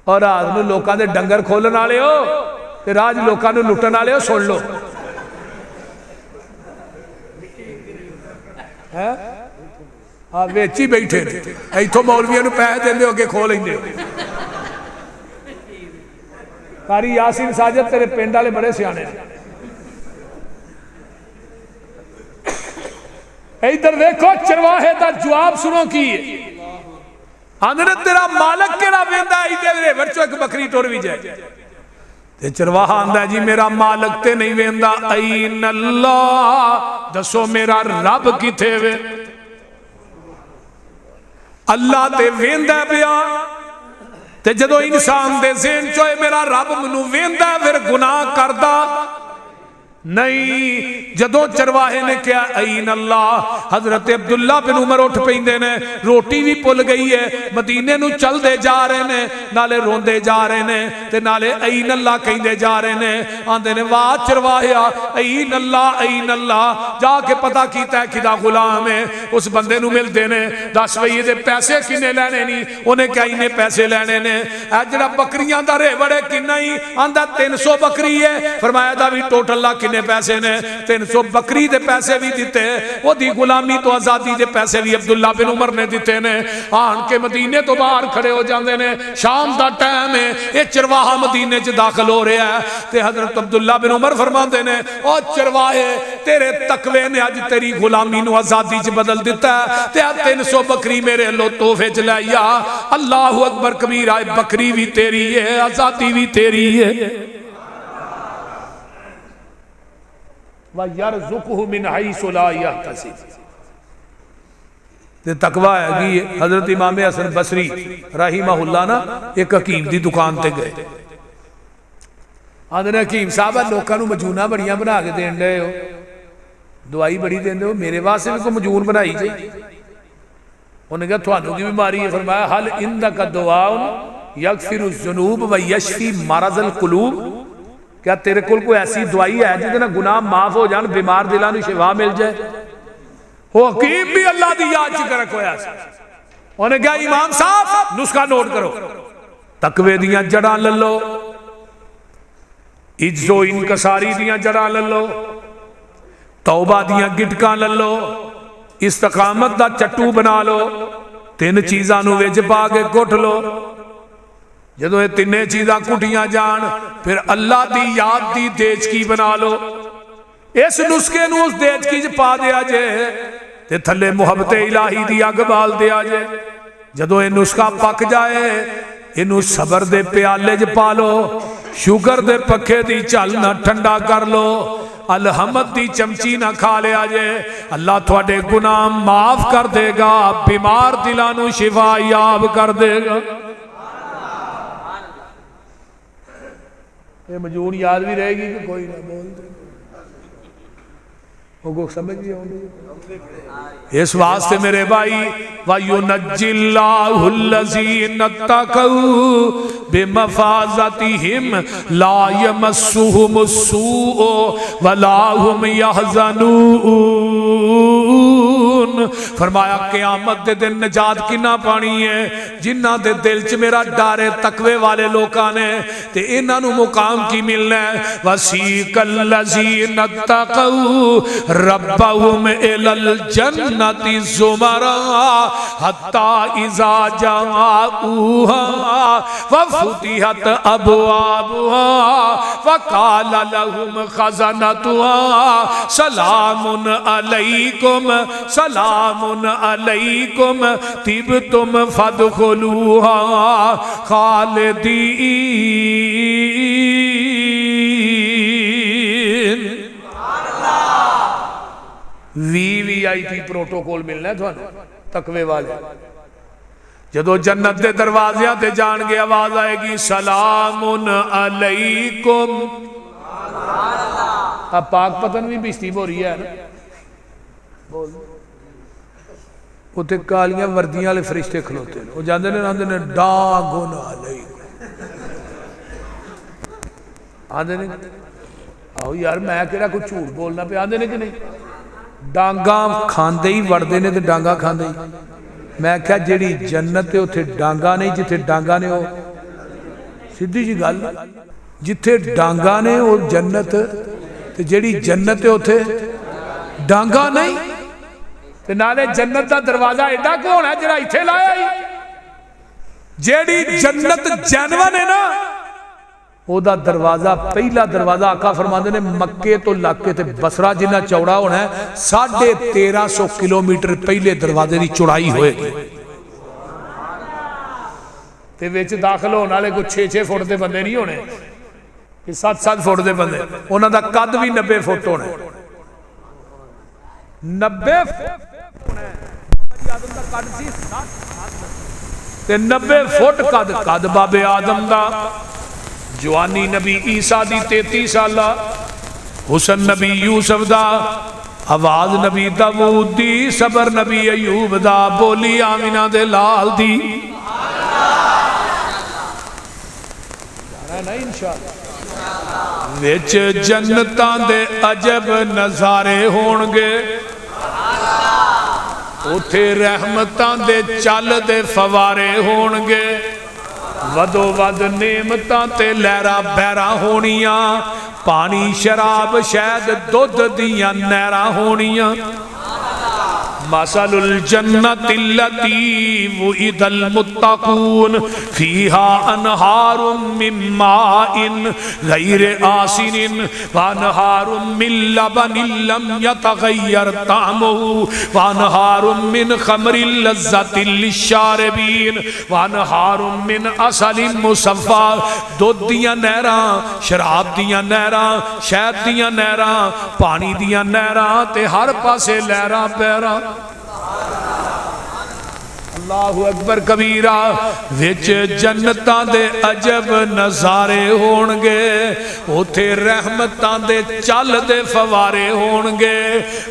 اور رات نو لوکاں دے ڈنگر کھولن والے ہو تے راج لوکاں نو لٹن والے ہو، سن لو ہاں ویچی بیٹھے نے ایتھوں مولویاں نو پیسے دیندے ہو کے کھو لیندے ہو۔ قاری یاسین ساجد تیرے پنڈ والے بڑے سیانے ادھر دیکھو چرواہے دا جواب سنو کی آندھنے تیرا مالک کیڑا ویندا ہے ادھر ورچو ایک بکری ٹور بھی جائے تے چرواہا آندھا جی میرا مالک تے نہیں ویندا این اللہ دسو میرا رب کتے وے اللہ تے ویندا پیا تے جدو انسان دے ذہن چوئے میرا رب منو ویندا پھر گناہ کردا نہیں۔ جدو چرواہے نے کیا این اللہ حضرت عبداللہ بن عمر اٹھ پیندے نے روٹی بھی پل گئی ہے مدینے نو چل دے جا رہے نے نالے روندے جا رہے نے تے نالے این اللہ کہندے جا رہے نے آندے نے واہ چرواہیا این اللہ جا کے پتہ کیتا ہے کدا غلام ہے اس بندے نو مل دینے دس وہی دے پیسے کنے لینے نہیں انہیں کیا انہیں پیسے لینے نے اجڑا بکریاں دا رے بڑے کنا ہی آندہ 300 بکری ہے فرمایا دا بھی ٹوٹل اللہ کنے پیسے نے 300 بکری دے پیسے بھی دیتے وہ دی غلامی تو آزادی دے پیسے بھی عبداللہ بن عمر نے دیتے نے آن کے مدینے تو باہر کھڑے ہو جاندے نے شام دا ٹائم ہے یہ چرواہا مدینے چ داخل ہو رہا ہے تے حضرت عبداللہ بن عمر فرماندے نے او چرواہے تیرے تقوی نے آج تیری غلامی نو آزادی چ بدل دیتا ہے تے 300 بکری میرے لو تحفے چ لیا اللہ اکبر کبیر آئے بکری بھی تیری ہے آزادی بھی تیری ہے وَيَرْزُقُهُ مِنْ حَيْثُ لَا يَحْتَسِبُ تے تقوی ہے گی حضرت امام حسن بصری رحمہ اللہ نا ایک حکیم دی دکان تے گئے آدھنے حکیم صاحب لوکاں نو مجونہ بڑیاں بنا کے دین رہے ہو دعائی بڑی دین دے ہو میرے واسطے بھی کو مجون بنائی جائے انہوں نے کہا توانو کی بیماری ہے فرمایا حل اندک دعاؤن یغفر الذنوب و یشفی مرض القلوب کیا تیرے کل کوئی ایسی دعائی ہے جتنا گناہ معاف ہو جان بیمار دلانی شفا مل جائے وہ حکیم بھی اللہ دی یاد چکر کوئی ایسا انہوں نے کہا امام صاحب نسخہ نوٹ کرو تقوی دیاں جڑاں للو عجز و انکساری دیاں جڑاں للو توبہ دیاں گٹکاں للو استقامت دا چٹو بنا لو 3 چیزاں نو وچ پا کے کٹ لو جدو یہ 3 چیزاں کٹیاں جان پھر اللہ دی یاد دی دیچکی بنا لو اس نسخے نو اس دیچکی پا دیا جائے تے تھلے محبت الہی دی اگ بال دیا جائے جدو یہ نسخہ پک جائے انہوں صبر دے پیالے ج پا لو شوگر دے پکھے دی چل نہ ٹھنڈا کر لو الحمد دی چمچی نہ کھا لیا جائے اللہ تھوڑے گناہ معاف کر دے گا بیمار دلانو شفا یاب کر دے گا یہ مجون یاد بھی رہے گی کہ کوئی نہ بول دے وہ کو سمجھ بھی ہوندے اس واسطے میرے بھائی وَيُنَجِّ اللَّهُ الَّذِينَ اتَّقَوْا بِمَفَازَتِهِمْ لَا يَمَسُّهُمُ السُّوءُ وَلَا هُمْ يَحْزَنُونَ فرمایا قیامت دے دن نجات کنا پانی ہے جنہ دے دل چ میرا ڈر تقوی والے لوکاں نے تے انہاں نو مقام کی ملنا ہے وَسِيقَ الَّذِينَ اتَّقَوْا رَبَّهُمْ إِلَى الْجَنَّةِ زُمَرًا حَتَّى إِذَا جَاءُوهَا وَفُتِحَتْ أَبْوَابُهَا وَقَالَ لَهُمْ خَزَنَتُهَا سَلَامٌ عَلَيْكُمْ سلام علیکم طبتم فادخلوها خالدین وی آئی پی پروٹوکول ملنا ہے تھوڑا تقوی والے جدو جنت دے دروازیاں تے جان گے آواز آئے گی سلام علیکم اب پاک پتن بھی بشتی ہو رہی ہے وہ تے کالیاں وردیاں والے فرشتے کھلوتے ہیں وہ جاندے نے آندے نے ڈاگن علیکم آندے نے آؤ یار میں کہڑا کوئی جھوٹ بولنا پہ آندے نے کہ نہیں ڈانگاں کھاندے ہی وردے نے تے ڈانگاں کھاندے ہی میں کہا جیڑی جنت ہے اتھے ڈانگاں نہیں جتھے ڈانگاں نے ہو سیدھی جی گل جتھے ڈانگا نے وہ جنت تے جیڑی جنت ہے اوتھے ڈانگا نہیں تے نالے جنت دا دروازہ ایڈا کون ہے جڑا ایتھے لایا ہی جیڑی جنت جانور ہے نا او دا دروازہ پہلا دروازہ آقا فرماندے نے مکے تو لاکے تے بصرہ جنہ چوڑا ہونا ہے 1350 کلومیٹر پہلے دروازے دی چوڑائی ہوئے گی تے وچ داخل ہونے والے کو 6-6 فٹ دے بندے نہیں ہونے 7-7 فٹ دے بندے انہاں دا قد بھی 90 فٹ ہونا 90 فٹ ہونا آدم دا قد سی 60 تے 90 فٹ قد بابے آدم دا جوانی نبی عیسیٰ دی 33 سالہ حسن نبی یوسف دا آواز نبی داود دی صبر نبی ایوب دا بولی آمینہ دے لال دی جانا ہے انشاءاللہ وچ جنتاں دے عجب نظارے ہونگے اوتھے رحمتاں دے چل دے فوارے ہونگے ودو ود نعمتاں تے لہرا بہرا ہونیاں پانی شراب شہد دودھ دیاں نہرا ہونیاں مثل الجنت التي وعد المتقون فيها انہار من ماء غیر آسن وانہار من لبن لم يتغیر طعمه وانہار من خمر لذت للشاربین وانہار من عسل مصفى دودھ دیاں نہراں شراب دیاں نہراں شہد دیاں نہراں پانی دیاں نہراں تے ہر پاسے لہراں بہراں اللہ اکبر کبیرہ وچ جنتاں دے عجب نظارے ہونگے اوتھے رحمتاں دے چل دے فوارے ہونگے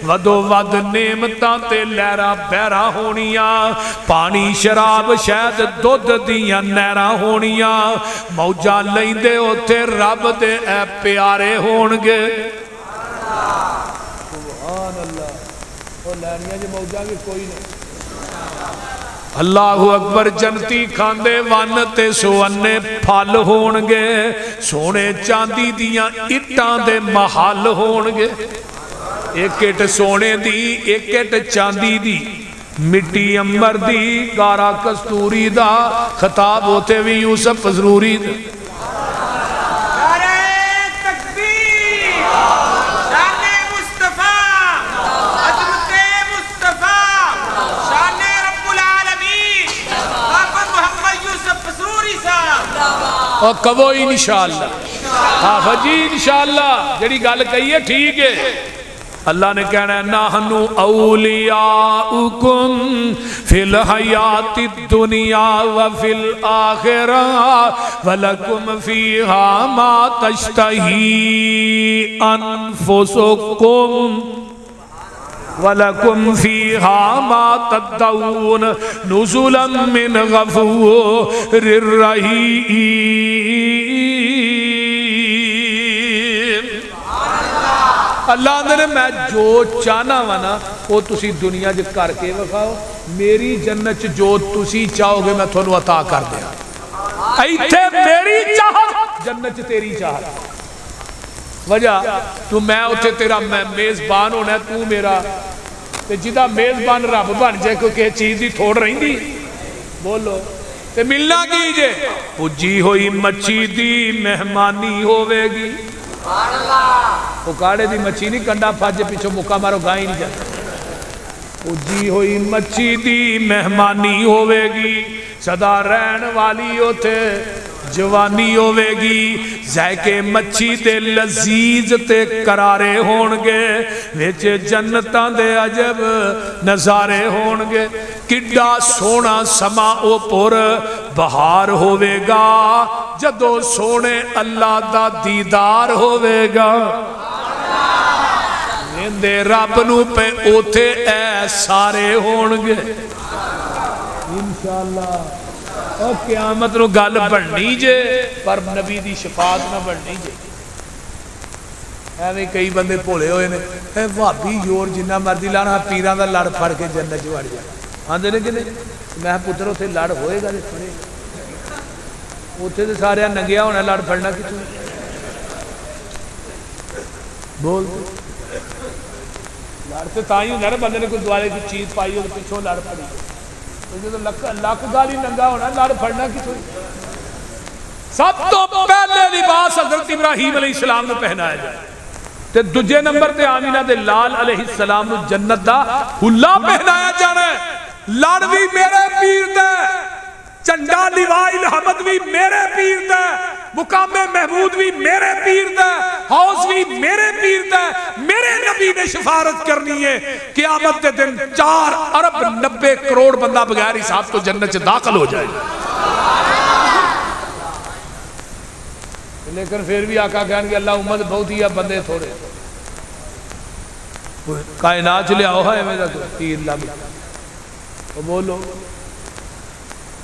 ودو ود نعمتاں تے لہرا بہرا ہونیاں پانی شراب شہد دودھ دیاں نہراں ہونیاں موجاں لیندے اوتھے رب دے اے پیارے ہونگے سبحان اللہ وہ لینیاں جو موجاں کی کوئی نہیں اللہ اکبر جنتی کھاندے ون تے سونے پھل ہونگے سونے چاندی دیاں اٹاں دے محل ہونگے ایک اٹ سونے دی ایک اٹ چاندی دی مٹی امبر دی گارا کستوری دا خطاب ہوتے بھی یوسف ضروری دا اور کبو انشاءاللہ حافظ جی انشاءاللہ جڑی گل کہی ہے ٹھیک ہے اللہ نے کہنا ہے نحنو اولیاؤکم فی الحیات الدنیا وفی الآخرہ ولکم فیہا ما تشتہی انفسکم وَلَكُمْ فِيهَا مَا تَدَّعُونَ نُزُلًا مِّنْ غَفُورٍ رَّحِيمٍ اللہ نے میں جو چاہنا وانا وہ تسی دنیا جب کر کے وکھاؤ میری جنت جو تسی چاہو گے میں تھوڑا عطا کر دیا ایتھے میری چاہت جنت تیری چاہت وجہ تو میں اتھے تیرا میزبان ہونا ہے تو میرا تے جدہ میزبان رب بن جائے کیونکہ چیز دی تھوڑ رہی دی بولو تے ملنا کیجئے پجی ہوئی مچھی دی مہمانی ہوئے گی وہ کاڑے دی مچھی نہیں کنڈا پھاجے پیچھو مکہ مارو گائیں نہیں جاتا پجی ہوئی مچھی دی مہمانی ہوئے گی صدا رہن والی ہوتے جوانی ہوئے گی ذائقے مچھی تے لذیذ تے قرارے ہونگے وچ جنتاں دے عجب نظارے ہونگے کڈا سونا سما او پور بہار ہوئے گا جدو سونے اللہ دا دیدار ہوئے گا نیندے رب نو پہ اوتھے اے سارے ہونگے انشاءاللہ اور قیامت نو گل بڑھنی جے پر نبی دی شفاعت نہ بڑھنی جے ایویں کئی بندے بھولے ہوئے نے اے وہابی یور جنہ مرضی لانا پیران دا لڑ پھڑ کے جنت وڑ جائے آندے نے کہ نہیں میں پتر اتنے لڑ ہوئے گا پڑے اتنے تو سارے ننگیا ہونا لڑ پڑنا کتوں بول لڑ تو ہی ہوتا نا بندے نے کوئی دوالے کی چیز پائی ہو پچھوں لڑ پڑی جب لک گال ہی ننگا ہونا لڑ پڑنا کتوں سب تو پہلے لباس حضرت ابراہیم علیہ السلام نے پہنایا جائے تے دوجے نمبر تے آمینہ دے لال علیہ السلام نے جنت دا حلا پہنایا جانا ہے لڑ بھی میرے پیر دے چنڈا لیوائی الحمد بھی میرے پیر دے مقام محمود بھی میرے پیر دے حوض بھی میرے پیر دے میرے نبی نے شفارت کرنی ہے قیامت دے دن 4 ارب 90 کروڑ بندہ بغیر حساب تو جنت سے داخل ہو جائے لیکن پھر بھی آقا کہنے کہ اللہ امت بہت ہی بندے تھوڑے کائنات لے آؤ ہے میرا تیر لگ تو بولو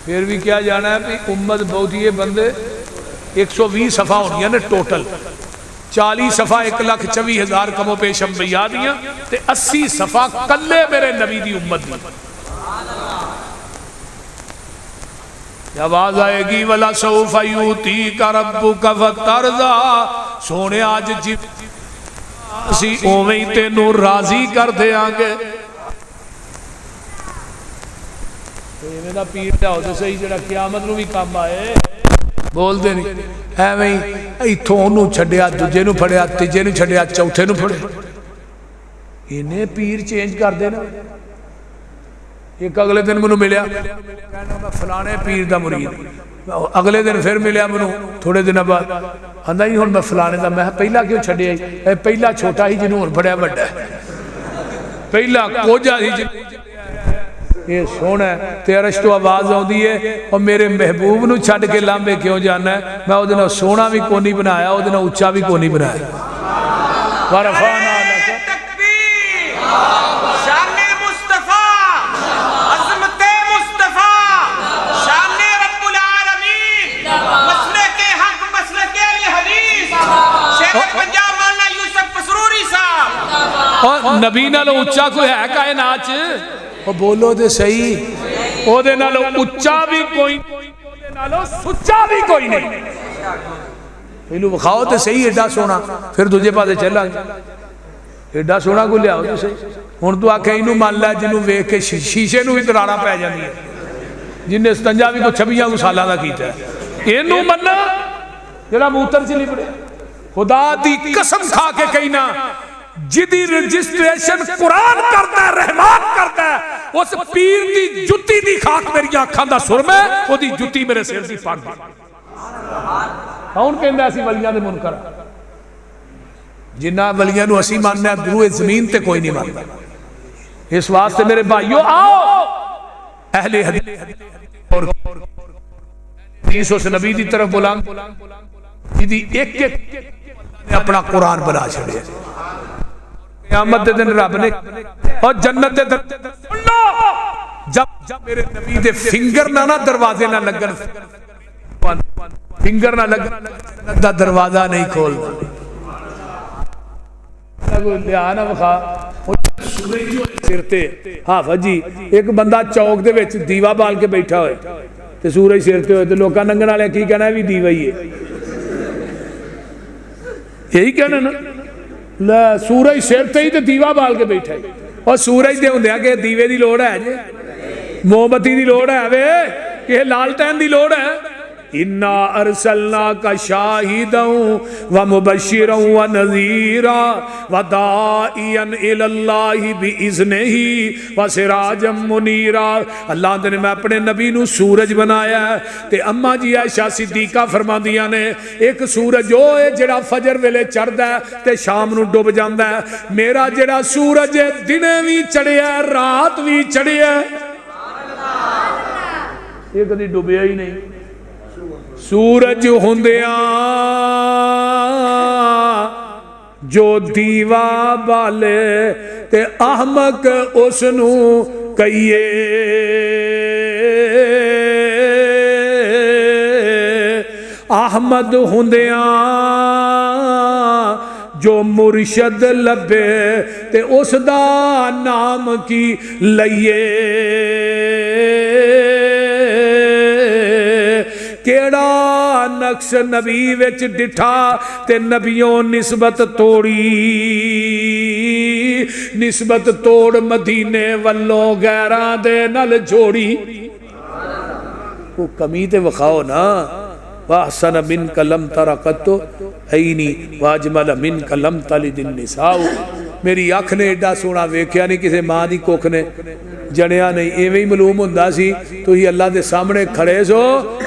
پھر بھی کیا جانا ہے کہ امت بہت ہی بندے 120 صفحہ ہونی ہے نا ٹوٹل 40 صفحہ 1,24,000 کم و پیش انبیاء دیاں تے 80 صفحہ کلے میرے نبی دی امت دی آواز آئے گی وَلَا سَوْفَ يُؤْتِيكَ رَبُّكَ فَتَرْضَىٰ سونے آج جب اسی اوویں تینوں راضی کر دے آنگے میرا پیر دے ہو تو صحیح جڑا قیامت نو بھی کام آئے بول دے نہیں ایویں ایتھوں انہوں چھڑیا دوجے نو پھڑیا تیجے نو چھڑیا چوتھے نو پھڑیا انہیں پیر چینج کر دینا ایک اگلے دن منو ملیا کہنا میں فلانے پیر دا مرید اگلے دن پھر ملیا منو تھوڑے دن بعد آندا ہی ہن میں فلانے دا میں پہلا کیوں چھڈیا پہلا چھوٹا ہی جنوں ہن بڑا بڑا ہے پہلا کوجا ہی یہ سونا ہے تیرش تو آواز آؤندی ہے اور میرے محبوب نو چھڈ کے لامبے کیوں جانا ہے میں او دن سونا بھی کو نہیں بنایا او دن اونچا بھی کو نہیں بنایا ورفعنا نبی نالو اچھا کوئی ہے کائنات وہ بولو دے صحیح او دے نالو اچھا بھی کوئی دے نالو سچا بھی کوئی نہیں پہلو بخاؤ تے صحیح ایڈا سونا پھر دوجے پاسے چل آگے ایڈا سونا کو لے آؤ تے صحیح ہن تو آکھے انہوں مان لے جنہوں ویکھ کے شیشے نو بھی تراڑا پہ جاندی ہے جن نے استنجا بھی کو 26 سالاں دا کیتا ہے انہوں مننا جڑا موتر چلی پڑے خدا دی قسم کھا کے کہنا جدی رجسٹریشن قرآن کرتا ہے رحمان کرتا ہے اس پیر دی جتی دی خاک میری آنکھاں دا سرم ہے وہ دی جتی میرے سر دی پاک دی کون کہندہ ایسی ولیاں دے منکر جنہ ولیاں نو اسی ماننے ہیں دروئے زمین تے کوئی نہیں مانتا اس واسطے میرے بھائیو آؤ اہل حدیث اور حدیث اس نبی دی طرف بلانگ جدی ایک اپنا قرآن بنا چھڑے قیامت دن رب نے اور جنت دے در جب میرے نبی دے فنگر نہ دروازے نہ لگن فنگر نہ لگن دا دروازہ نہیں کھول لیا بخا سرتے حافظ جی ایک بندہ چوک دے ویچ دیوا بال کے بیٹھا ہوئے تے سورج سرتے ہوئے تے لوکاں ننگن والے کی کہنا ہے بھی دیوا ہی ہے یہی کہنا نا سورج سرتے ہی تے دیوا بال کے بیٹھا ہے اور سورج دے ہوندے کہ دیوے دی لوڑ ہے جی مومبتی دی لوڑ ہے وے کہ لالٹین دی لوڑ ہے اِنَّا أَرْسَلْنَاكَ شَاهِدًا وَمُبَشِّرًا وَنَذِيرًا وَدَاعِيًا إِلَى اللَّهِ بِإِذْنِهِ وَسِرَاجًا مُنِيرًا اللہ نے میں اپنے نبی نو سورج بنایا ہے تے اماں جی عائشہ صدیقہ فرماندیاں نے ایک سورج او ہے جڑا فجر ویلے چڑھدا ہے تے شام نو ڈوب جاندا ہے میرا جڑا سورج ہے دنے وی چڑھیا ہے رات وی چڑھیا ہے یہ کدی ڈوبیا ہی نہیں سورج ہوندیاں جو دیوا بالے تے احمق اس نو کہیے احمد ہوندیاں جو مرشد لبے تے اس دا نام کی لئیے کیڑا نقش نبی وچ ڈٹھا تے نبیوں نسبت توڑی نسبت توڑ مدینے والوں غیراں دے نال جوڑی وہ کمی تے وکھاؤ نا وَأَحْسَنَ مِنْكَ لَمْ تَرَ قَطُّ عَيْنِي وَأَجْمَلَ مِنْكَ لَمْ تَلِدِ النِّسَاءُ میری اکھ نے ایڈا سونا ویکھیا نہیں کسی ماں دی کوکھ نے جڑیا نہیں ایویں ہی معلوم ہوندا سی تو ہی اللہ دے سامنے کھڑے سو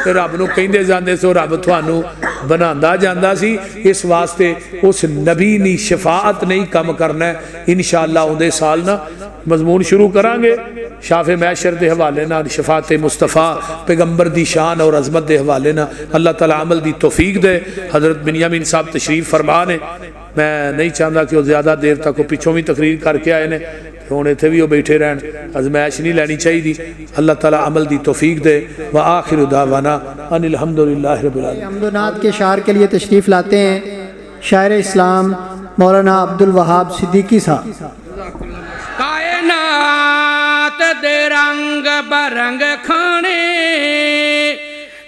تے رب نو کہندے جاندے سو رب تھانوں بناندا جاندا سی اس واسطے اس نبی نی شفاعت نہیں کم کرنا ہے انشاءاللہ اوندے سال نا مضمون شروع کران گے شاف محشر دے حوالے نا شفاعت مصطفیٰ پیغمبر دی شان اور عظمت دے حوالے نا اللہ تعالی عمل دی توفیق دے حضرت بنیامین صاحب تشریف فرما نے میں نہیں چاہتا کہ وہ زیادہ دیر تک وہ پیچھوں بھی تقریر کر کے آئے نے ہونے تھے بھی وہ بیٹھے رہن ازمائش نہیں لینی چاہیے دی اللہ تعالی عمل دی توفیق دے وآخر دعوانا ان الحمدللہ رب العالمین حمد و نعت کے شعر کے لیے تشریف لاتے ہیں شاعر اسلام مولانا عبدالوہاب صدیقی صاحب کائنات دے رنگ برنگ کھانے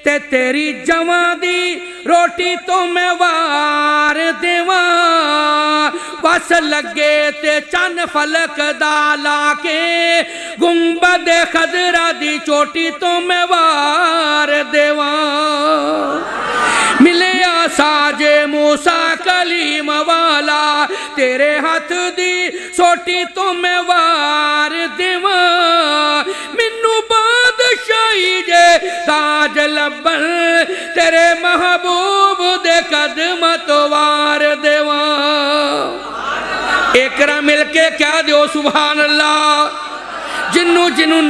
تے تیری جواں دی روٹی تو میں وار دیواں بس لگے تے چن فلک دالا کے گنبد خضرا دی چوٹی تو میں وار دیواں ملے ساج موسیٰ کلیم والا تیرے ہاتھ دی سوٹی تو میں وار دیواں منو بادشاہی جے تاج لبن تیرے محبوب دے قدمت وار دیواں ایکرا مل کے کیا دیو سبحان اللہ جنوں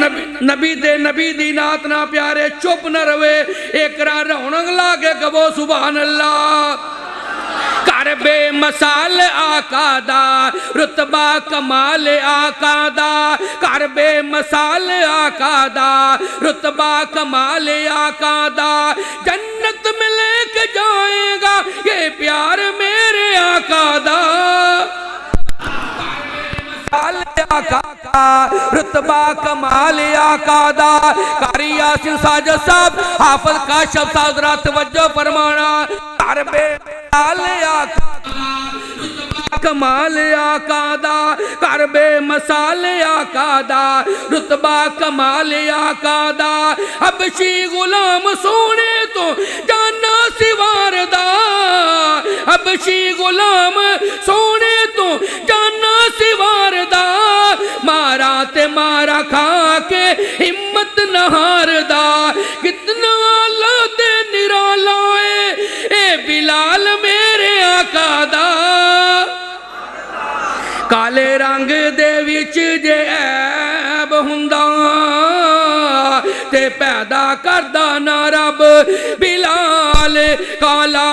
نبی دی نات نہ پیارے چپ نہ روے ایکرا رونگ لاگے گبو سبحان اللہ کر بے مثال آقا دا رتبہ کمال آقا دا کر بے مثال آقا دا رتبہ کمال آقا دا جنت میں لے کے جائے گا یہ پیار میرے آقا دا آقا دا رتبہ کمال آقا دا قاری یاسین ساجد صاحب حافظ کاشف صاحب رات توجہ فرمانا کر بے مثال آقا دا رتبہ کمال آقا دا کر بے مثال آقا دا رتبہ کمال آقا دا حبشی غلام سونے تو جانا سوار دا حبشی غلام سونے تو جانا سوار دا مارا تے مارا کھا کے ہمت نہار دا کتنا اللہ دے نرالا اے بلال میرے آقا دا کالے رنگ دے وچ جے عیب ہوندا تے پیدا کردا نہ رب بلال کالا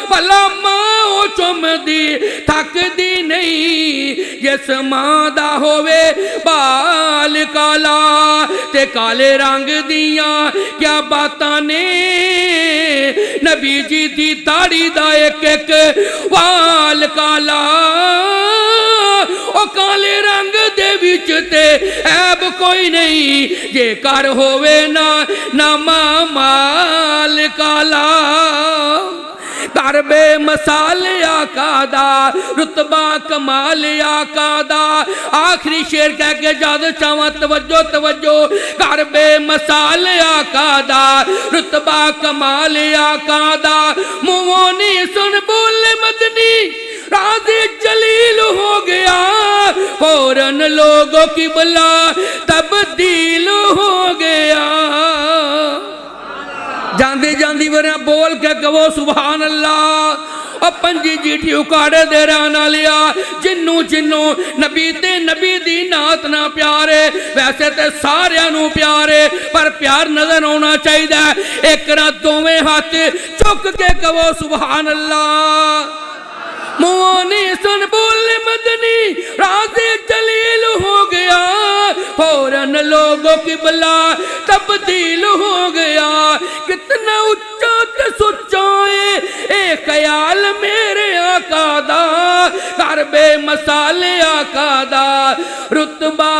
بھلا ماں چم دی تھک دی نہیں جس ماں دا ہووے بال کالا تے کالے رنگ دیاں کیا باتاں نے نبی جی دی داڑھی دا ایک ایک وال کالا او کالے رنگ دے وچ تے عیب کوئی نہیں جے کر ہووے نہ مال کالا کر بے مثال آقا دا رتبہ کمال آقا دا آخری شعر کہہ کے جاد چاہاں توجہ کر بے مثال آقا دا رتبہ کمال آقا دا موانی سن بول مدنی راضی جلیل ہو گیا فوراً لوگوں کی بلا تبدیل ہو گیا جاندی جاندی ورنہ بول کے کہو سبحان اللہ اور پنجی جیٹھی اکاڑے دے رانا لیا جنوں نبی دی نات نہ پیارے ویسے تے سارے نو پیارے پر پیار نظر ہونا چاہیے ایک رات دوویں ہاتھ چک کے کہو سبحان اللہ موانی سن بول مدنی راضی جلیل ہو گیا فوراً لوگوں کی بلا تبدیل ہو گیا کتنا اچھا تے سچا اے خیال میرے آقا دا کر بے مثال آقا دا رتبہ